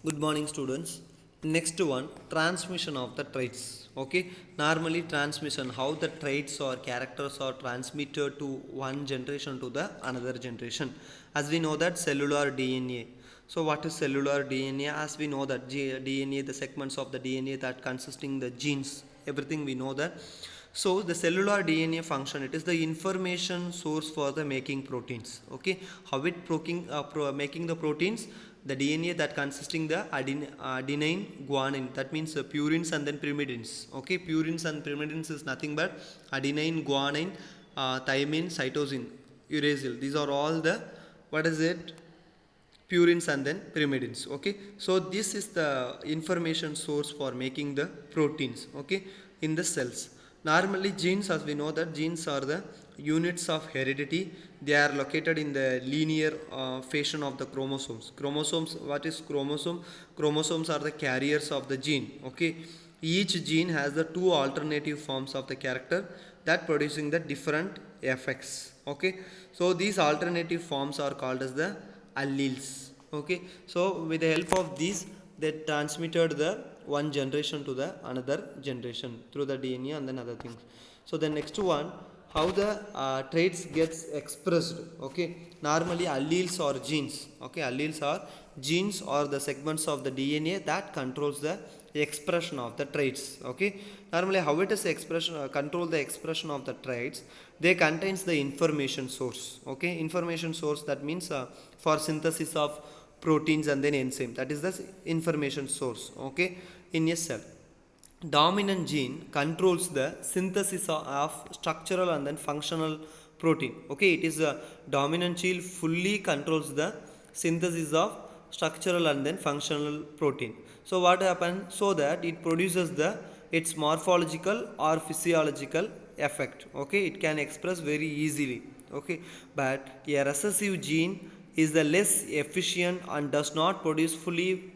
Good morning, students. Next one, transmission of the traits. Okay, normally transmission, how the traits or characters are transmitted to one generation to the another generation. As we know that cellular DNA. So what is cellular DNA? As we know that DNA, the segments of the DNA that consisting the genes, everything we know that. So the cellular DNA function, it is the information source for the making proteins. Okay, how it making the proteins, the DNA that consisting the adenine guanine, that means purines and then pyrimidines. Okay, purines and pyrimidines is nothing but adenine, guanine, thymine, cytosine, uracil. These are all the, what is it, purines and then pyrimidines. Okay, so this is the information source for making the proteins, okay, in the cells. Normally genes, as we know that genes are the units of heredity. They are located in the linear fashion of the chromosomes. What is chromosome? Chromosomes are the carriers of the gene. Okay, each gene has the two alternative forms of the character that producing the different effects. Okay, so these alternative forms are called as the alleles. Okay, so with the help of these, they transmitted the one generation to the another generation through the DNA and then other things. So the next one, how the traits gets expressed. Okay, normally alleles or genes. Okay, alleles are genes or the segments of the DNA that controls the expression of the traits. Okay, normally how it is expression control the expression of the traits, they contains the information source. Okay, information source, that means for synthesis of proteins and then enzyme, that is the information source. Okay, in a cell, dominant gene controls the synthesis of structural and then functional protein. Okay, it is a dominant gene fully controls the synthesis of structural and then functional protein. So what happens, so that it produces the its morphological or physiological effect. Okay, it can express very easily. Okay, but a recessive gene is the less efficient and does not produce fully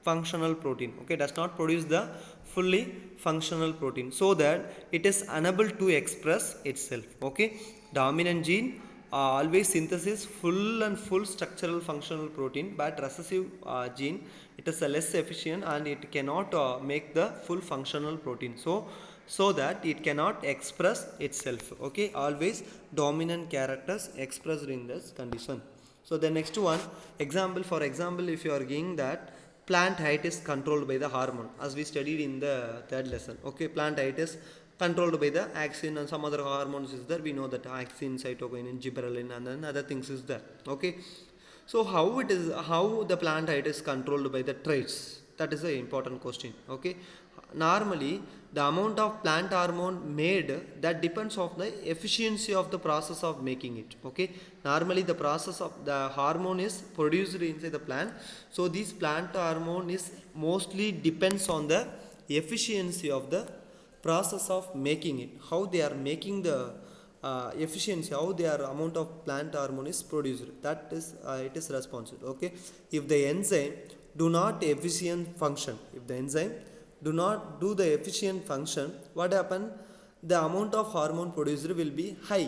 functional protein. Okay, does not produce the fully functional protein, so that it is unable to express itself. Okay, dominant gene always synthesis full structural functional protein, but recessive gene, it is less efficient and it cannot make the full functional protein, so that it cannot express itself. Okay, always dominant characters expressed in this condition. So the next one, example, for example, if you are giving that plant height is controlled by the hormone, as we studied in the third lesson. Okay, plant height is controlled by the axin and some other hormones is there. We know that axin, cytokinin, gibberellin and then other things is there. Okay, so how the plant height is controlled by the traits, that is the important question. Okay, normally the amount of plant hormone made, that depends on the efficiency of the process of making it. Okay, normally the process of the hormone is produced inside the plant, so this plant hormone is mostly depends on the efficiency of the process of making it, how they are making the efficiency, how their amount of plant hormone is produced, that is it is responsible. Okay, if the enzyme do not efficient function, if the enzyme do not do the efficient function, what happen, the amount of hormone produced will be high.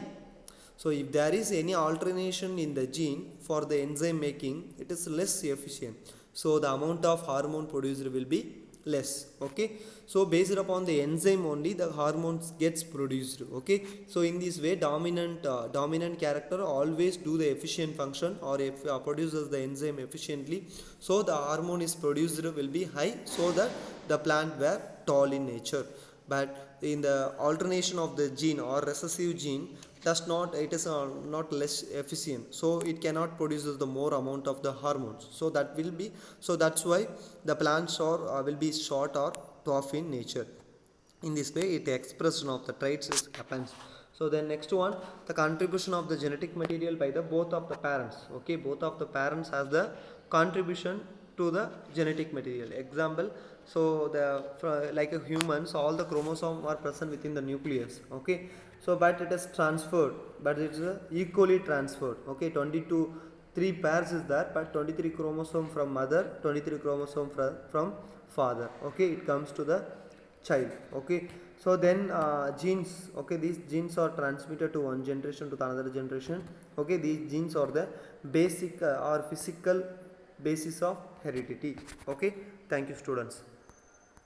So if there is any alternation in the gene for the enzyme making, it is less efficient, so the amount of hormone produced will be less. Okay, so based upon the enzyme only the hormones gets produced. Okay, so in this way dominant character always do the efficient function, or if produces the enzyme efficiently, so the hormone is produced will be high, so that the plant were tall in nature. But in the alternation of the gene or recessive gene, does not, it is not less efficient, so it cannot produce the more amount of the hormones, so that will be, so that's why the plants are will be short or tough in nature. In this way it expression of the traits is happens. So then next one, the contribution of the genetic material by the both of the parents. Okay, both of the parents has the contribution to the genetic material. Example, so the like a humans, all the chromosomes are present within the nucleus. Okay, so but it is transferred, but it is equally transferred. Okay, 22 3 pairs is there, but 23 chromosome from mother, 23 chromosome from father. Okay, it comes to the child. Okay, so then genes, okay, these genes are transmitted to one generation to the another generation. Okay, these genes are the basic or physical basis of heredity. Okay, thank you students.